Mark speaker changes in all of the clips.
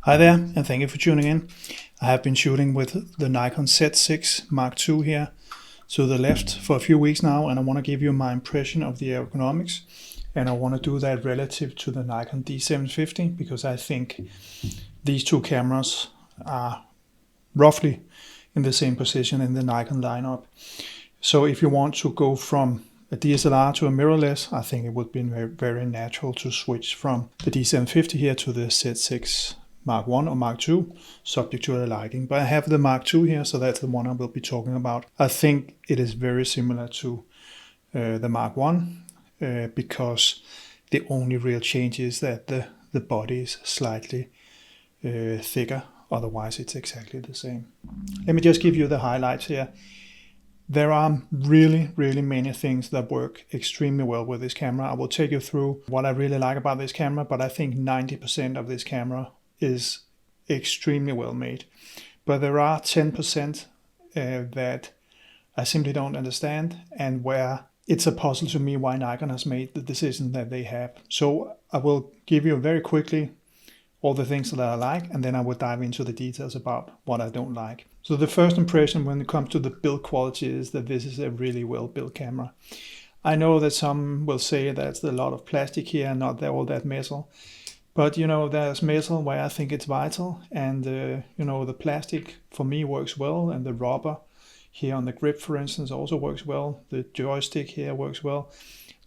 Speaker 1: Hi there, and thank you for tuning in. I have been shooting with the Nikon Z6 Mark II here to the left for a few weeks now, and I want to give you my impression of the ergonomics, and I want to do that relative to the Nikon D750 because I think these two cameras are roughly in the same position in the Nikon lineup. So if you want to go from a DSLR to a mirrorless, I think it would be very, very natural to switch from the D750 here to the Z6 Mark 1 or Mark 2, subject to your liking. But I have the Mark 2 here, so that's the one I will be talking about. I think it is very similar to the Mark 1 because the only real change is that the body is slightly thicker. Otherwise, it's exactly the same. Let me just give you the highlights here. There are really, really many things that work extremely well with this camera. I will take you through what I really like about this camera, but I think 90% of this camera is extremely well made. But there are 10% that I simply don't understand, and where it's a puzzle to me why Nikon has made the decision that they have. So I will give you very quickly all the things that I like, and then I will dive into the details about what I don't like. So the first impression when it comes to the build quality is that this is a really well built camera. I know that some will say there's a lot of plastic here and not all that metal. But there's metal where I think it's vital, and the plastic for me works well, and the rubber here on the grip, for instance, also works well. The joystick here works well.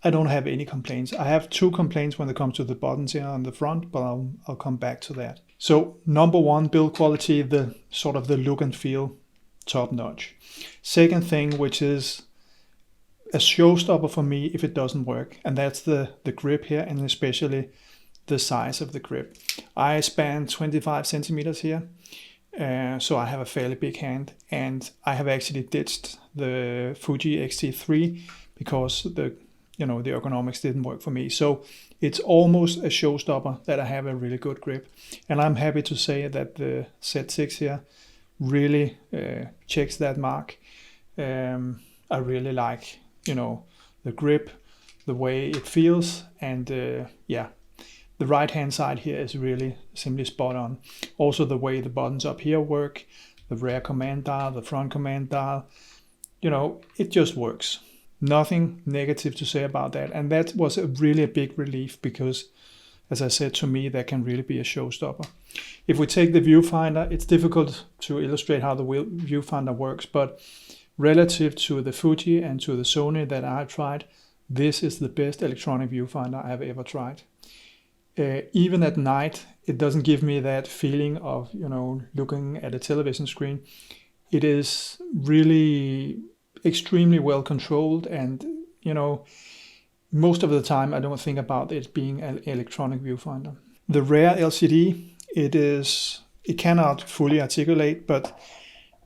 Speaker 1: I don't have any complaints. I have two complaints when it comes to the buttons here on the front, but I'll come back to that. So number one, build quality, the sort of the look and feel, top notch. Second thing, which is a showstopper for me if it doesn't work, and that's the grip here, and especially the size of the grip. I span 25 centimeters here, so I have a fairly big hand, and I have actually ditched the Fuji X-T3 because the ergonomics didn't work for me. So it's almost a showstopper that I have a really good grip, and I'm happy to say that the Z6 here really checks that mark. I really like the grip, the way it feels, and the right hand side here is really simply spot on. Also the way the buttons up here work, the rear command dial, the front command dial, it just works. Nothing negative to say about that. And that was really a big relief because, as I said, to me, that can really be a showstopper. If we take the viewfinder, it's difficult to illustrate how the viewfinder works, but relative to the Fuji and to the Sony that I've tried, this is the best electronic viewfinder I've ever tried. Even at night, it doesn't give me that feeling of, looking at a television screen. It is really extremely well controlled, and, most of the time I don't think about it being an electronic viewfinder. The rear LCD, it cannot fully articulate, but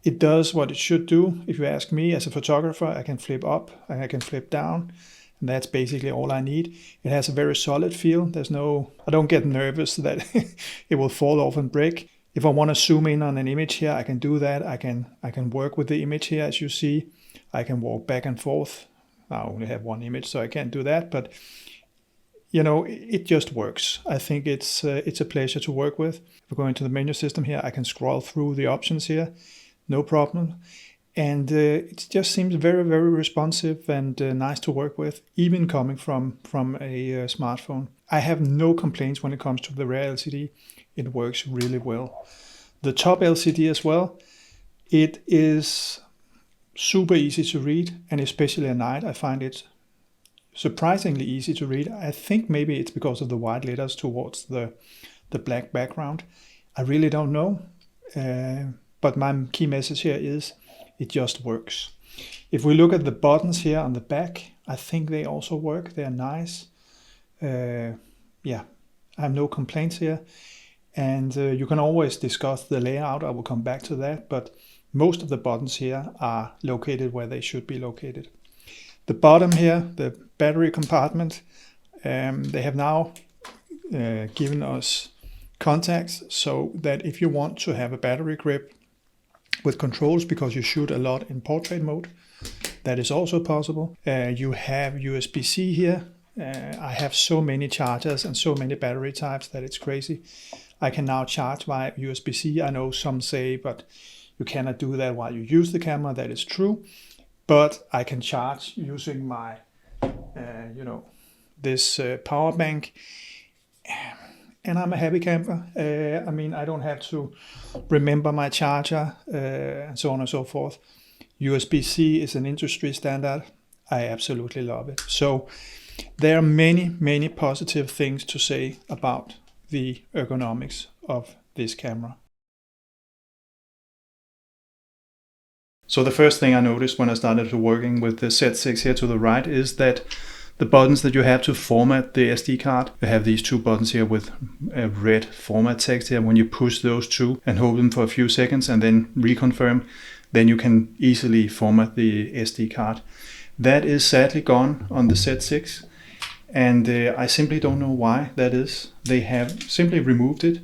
Speaker 1: it does what it should do. If you ask me as a photographer, I can flip up and I can flip down. And that's basically all I need. It has a very solid feel. I don't get nervous that it will fall off and break. If I want to zoom in on an image here, I can do that. I can work with the image here, as you see. I can walk back and forth. I only have one image, so I can't do that. But it just works. I think it's a pleasure to work with. If we go into the menu system here, I can scroll through the options here, no problem. And it just seems very, very responsive and nice to work with, even coming from a smartphone. I have no complaints when it comes to the rear LCD. It works really well. The top LCD as well, it is super easy to read, and especially at night, I find it surprisingly easy to read. I think maybe it's because of the white letters towards the black background. I really don't know, but my key message here is it just works. If we look at the buttons here on the back, I think they also work. They're nice. I have no complaints here. And you can always discuss the layout. I will come back to that. But most of the buttons here are located where they should be located. The bottom here, the battery compartment, they have now given us contacts so that if you want to have a battery grip with controls because you shoot a lot in portrait mode, that is also possible. You have USB-C here I have so many chargers and so many battery types that it's crazy. I can now charge via USB-C. I know some say, but you cannot do that while you use the camera. That is true. But I can charge using my, this power bank. And I'm a happy camper. I mean, I don't have to remember my charger and so on and so forth. USB-C is an industry standard. I absolutely love it. So there are many, many positive things to say about the ergonomics of this camera. So the first thing I noticed when I started working with the Z6 here to the right is that the buttons that you have to format the SD card, you have these two buttons here with a red format text here. When you push those two and hold them for a few seconds and then reconfirm, then you can easily format the SD card. That is sadly gone on the Z6, and I simply don't know why that is. They have simply removed it,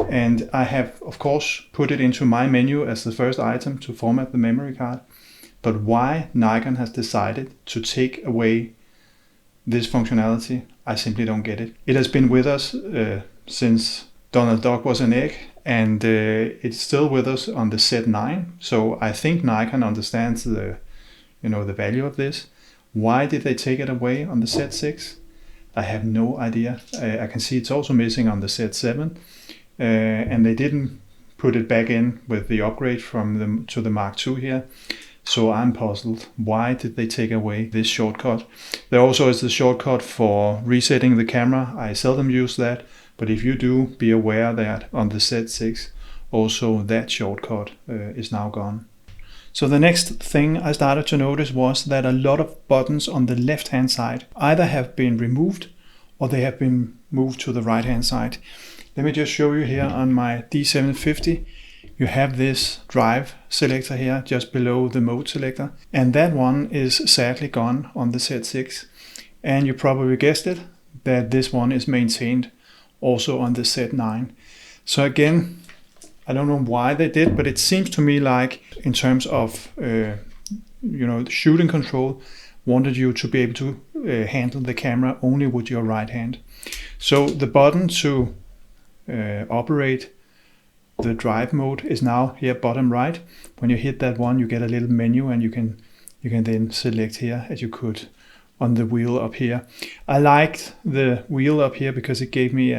Speaker 1: and I have of course put it into my menu as the first item to format the memory card. But why Nikon has decided to take away this functionality, I simply don't get it. It has been with us since Donald Duck was an egg, and it's still with us on the Z9. So I think Nikon understands the value of this. Why did they take it away on the Z6? I have no idea. I can see it's also missing on the Z7, and they didn't put it back in with the upgrade to the Mark II here. So I'm puzzled. Why did they take away this shortcut? There also is the shortcut for resetting the camera. I seldom use that, but if you do, be aware that on the Z6 also that shortcut is now gone. So the next thing I started to notice was that a lot of buttons on the left hand side either have been removed or they have been moved to the right hand side. Let me just show you here on my D750. You have this drive selector here just below the mode selector, and that one is sadly gone on the Z6. And you probably guessed it, that this one is maintained also on the Z9. So again, I don't know why they did, but it seems to me like in terms of the shooting control, wanted you to be able to handle the camera only with your right hand. So the button to operate the drive mode is now here bottom right. When you hit that one, you get a little menu, and you can then select here as you could on the wheel up here. I liked the wheel up here because it gave me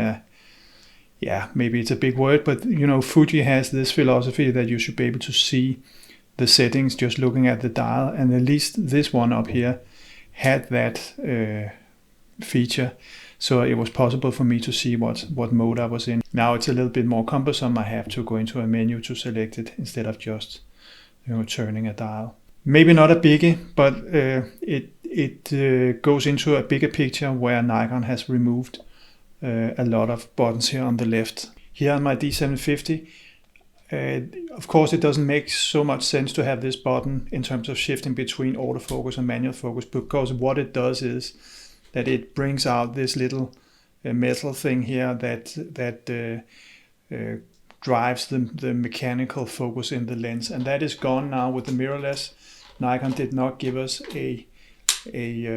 Speaker 1: maybe it's a big word, but Fuji has this philosophy that you should be able to see the settings just looking at the dial, and at least this one up here had that feature. So it was possible for me to see what mode I was in. Now it's a little bit more cumbersome. I have to go into a menu to select it instead of just turning a dial. Maybe not a biggie, but it goes into a bigger picture where Nikon has removed a lot of buttons here on the left. Here on my D750, of course it doesn't make so much sense to have this button in terms of shifting between autofocus and manual focus, because what it does is that it brings out this little metal thing here that drives the mechanical focus in the lens, and that is gone now with the mirrorless. Nikon did not give us a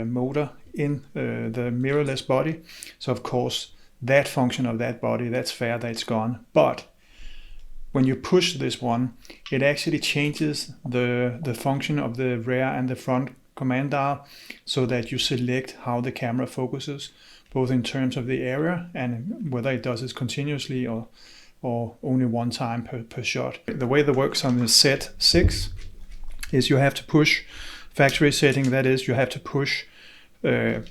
Speaker 1: motor in the mirrorless body, so of course that function of that body, that's fair that it's gone. But when you push this one, it actually changes the function of the rear and the front command dial, so that you select how the camera focuses, both in terms of the area and whether it does it continuously or only one time per shot. The way that works on the Z6 is you have to push factory setting, that is, you have to push the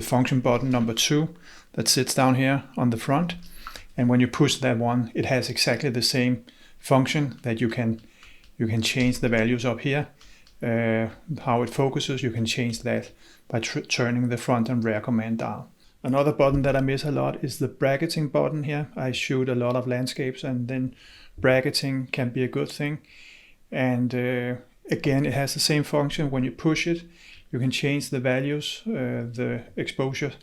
Speaker 1: function button number 2 that sits down here on the front, and when you push that one, it has exactly the same function that you can change the values up here. How it focuses, you can change that by turning the front and rear command dial. Another button that I miss a lot is the bracketing button here. I shoot a lot of landscapes, and then bracketing can be a good thing. And again, it has the same function. When you push it, you can change the values, the exposure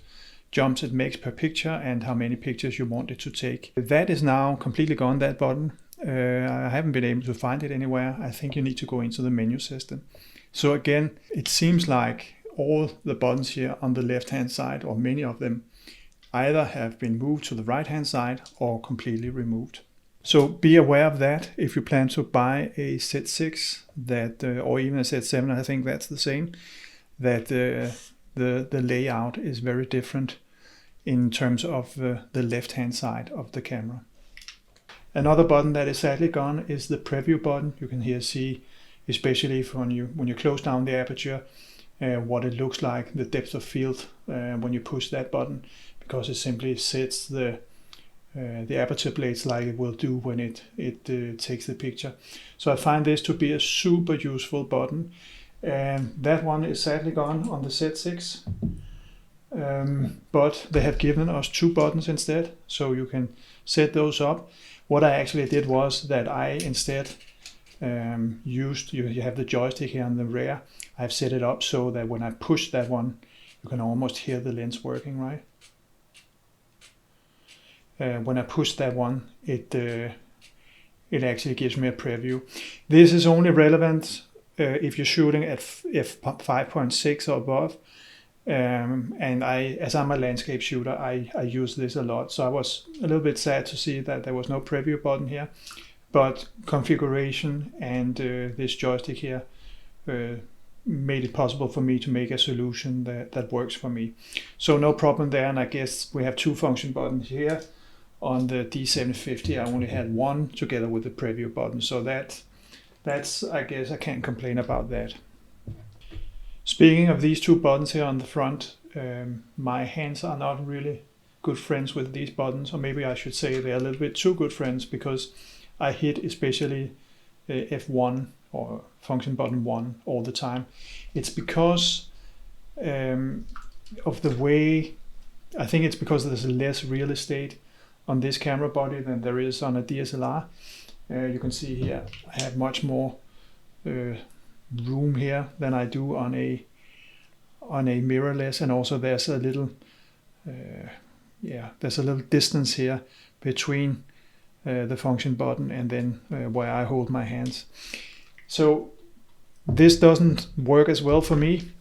Speaker 1: jumps it makes per picture, and how many pictures you want it to take. That is now completely gone, that button. I haven't been able to find it anywhere. I think you need to go into the menu system. So again, it seems like all the buttons here on the left hand side, or many of them, either have been moved to the right hand side or completely removed. So be aware of that if you plan to buy a Z6 that, or even a Z7, I think that's the same, that the layout is very different in terms of the left hand side of the camera. Another button that is sadly gone is the preview button. You can here see, especially when you close down the aperture, what it looks like, the depth of field when you push that button, because it simply sets the aperture blades like it will do when it takes the picture. So I find this to be a super useful button, and that one is sadly gone on the Z6. But they have given us two buttons instead, so you can set those up. What I actually did was that I instead used, you have the joystick here on the rear. I've set it up so that when I push that one, you can almost hear the lens working, right? When I push that one, it actually gives me a preview. This is only relevant if you're shooting at f5.6 or above. And as I'm a landscape shooter, I use this a lot. So I was a little bit sad to see that there was no preview button here, but configuration and this joystick here made it possible for me to make a solution that works for me. So no problem there. And I guess we have two function buttons here. On the D750, I only had one together with the preview button. So that's, I guess I can't complain about that. Speaking of these two buttons here on the front, my hands are not really good friends with these buttons, or maybe I should say they're a little bit too good friends, because I hit especially F1 or function button 1 all the time. It's because of the way, I think it's because there's less real estate on this camera body than there is on a DSLR. You can see here I have much more room here than I do on a mirrorless, and also there's a little there's a little distance here between the function button and then where I hold my hands. So this doesn't work as well for me,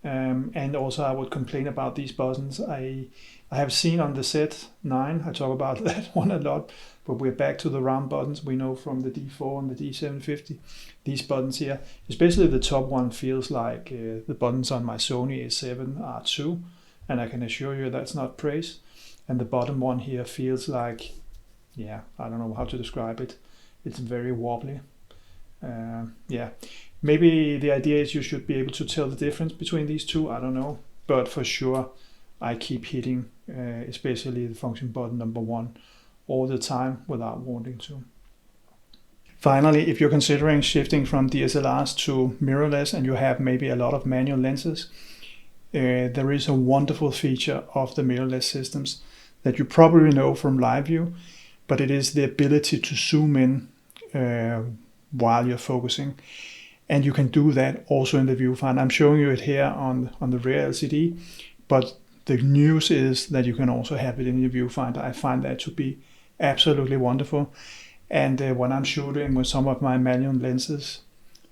Speaker 1: and also I would complain about these buttons. I have seen on the Z9, I talk about that one a lot, but we're back to the round buttons we know from the D4 and the D750. These buttons here, especially the top one, feels like the buttons on my Sony A7 R2, and I can assure you that's not praise. And the bottom one here feels like, I don't know how to describe it. It's very wobbly. Maybe the idea is you should be able to tell the difference between these two, I don't know, but for sure I keep hitting especially the function button number 1 all the time without wanting to. Finally, if you're considering shifting from DSLRs to mirrorless and you have maybe a lot of manual lenses, there is a wonderful feature of the mirrorless systems that you probably know from live view, but it is the ability to zoom in while you're focusing. And you can do that also in the viewfinder. I'm showing you it here on the rear LCD, but the news is that you can also have it in your viewfinder. I find that to be absolutely wonderful. And when I'm shooting with some of my manual lenses,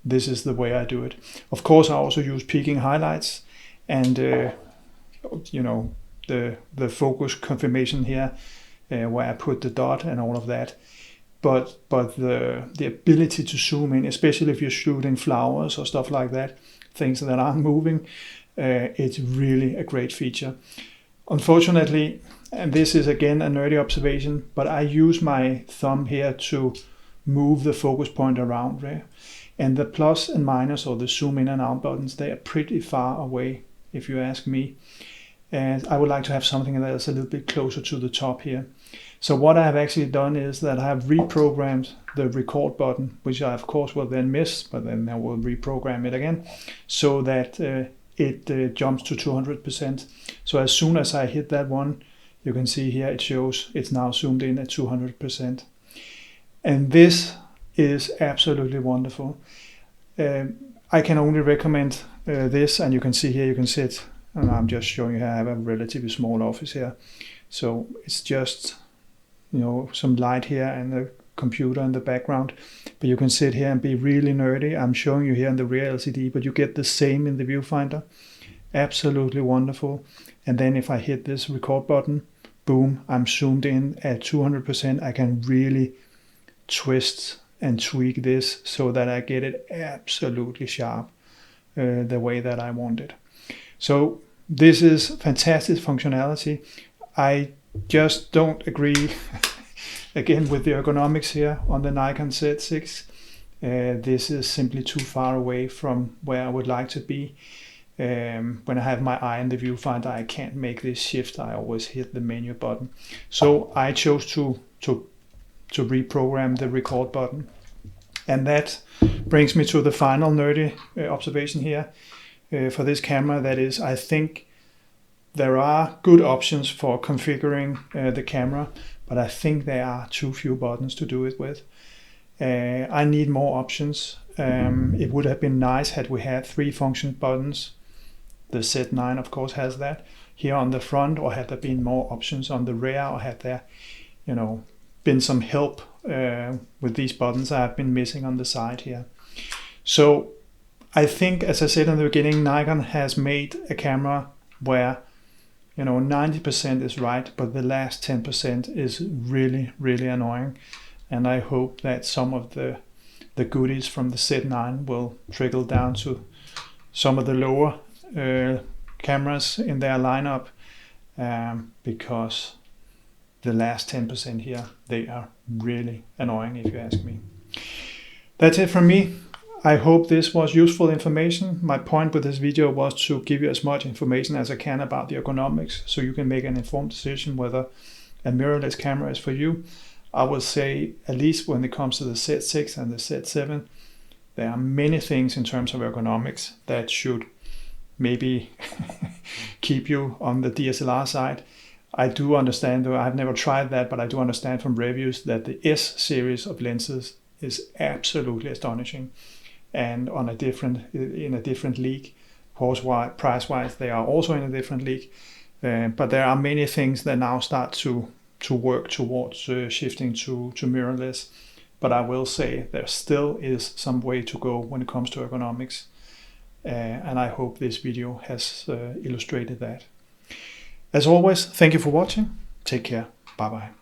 Speaker 1: this is the way I do it. Of course, I also use peaking highlights and the focus confirmation here where I put the dot and all of that. But the ability to zoom in, especially if you're shooting flowers or stuff like that, things that aren't moving, it's really a great feature. Unfortunately, and this is again a nerdy observation, but I use my thumb here to move the focus point around there. And the plus and minus, or the zoom in and out buttons, they are pretty far away, if you ask me. And I would like to have something that is a little bit closer to the top here. So what I have actually done is that I have reprogrammed the record button, which I of course will then miss, but then I will reprogram it again so that it jumps to 200%. So as soon as I hit that one, you can see here it shows it's now zoomed in at 200%. And this is absolutely wonderful. I can only recommend this, and you can see here you can sit, and I'm just showing you here I have a relatively small office here. So it's just some light here and a computer in the background, but you can sit here and be really nerdy. I'm showing you here in the rear LCD, but you get the same in the viewfinder. absolutely wonderful. And then if I hit this record button, boom, I'm zoomed in at 200%. I can really twist and tweak this so that I get it absolutely sharp, the way that I want it. So this is fantastic functionality. I just don't agree again with the ergonomics here on the Nikon Z6. This is simply too far away from where I would like to be. When I have my eye in the viewfinder, I can't make this shift. I always hit the menu button. So I chose to reprogram the record button. And that brings me to the final nerdy observation here for this camera. That is, I think there are good options for configuring the camera, but I think there are too few buttons to do it with. I need more options. It would have been nice had we had 3 function buttons. The Z9 of course has that here on the front, or had there been more options on the rear, or had there, been some help with these buttons I've been missing on the side here. So I think, as I said in the beginning, Nikon has made a camera where 90% is right, but the last 10% is really, really annoying. And I hope that some of the goodies from the Z9 will trickle down to some of the lower cameras in their lineup, because the last 10% here, they are really annoying if you ask me. That's it from me. I hope this was useful information. My point with this video was to give you as much information as I can about the ergonomics, so you can make an informed decision whether a mirrorless camera is for you. I will say, at least when it comes to the Z6 and the Z7, there are many things in terms of ergonomics that should maybe keep you on the DSLR side. I do understand, though I've never tried that, but I do understand from reviews that the S series of lenses is absolutely astonishing, and in a different league. Price-wise, they are also in a different league. But there are many things that now start to work towards shifting to mirrorless. But I will say there still is some way to go when it comes to ergonomics. And I hope this video has illustrated that. As always, thank you for watching. Take care. Bye bye.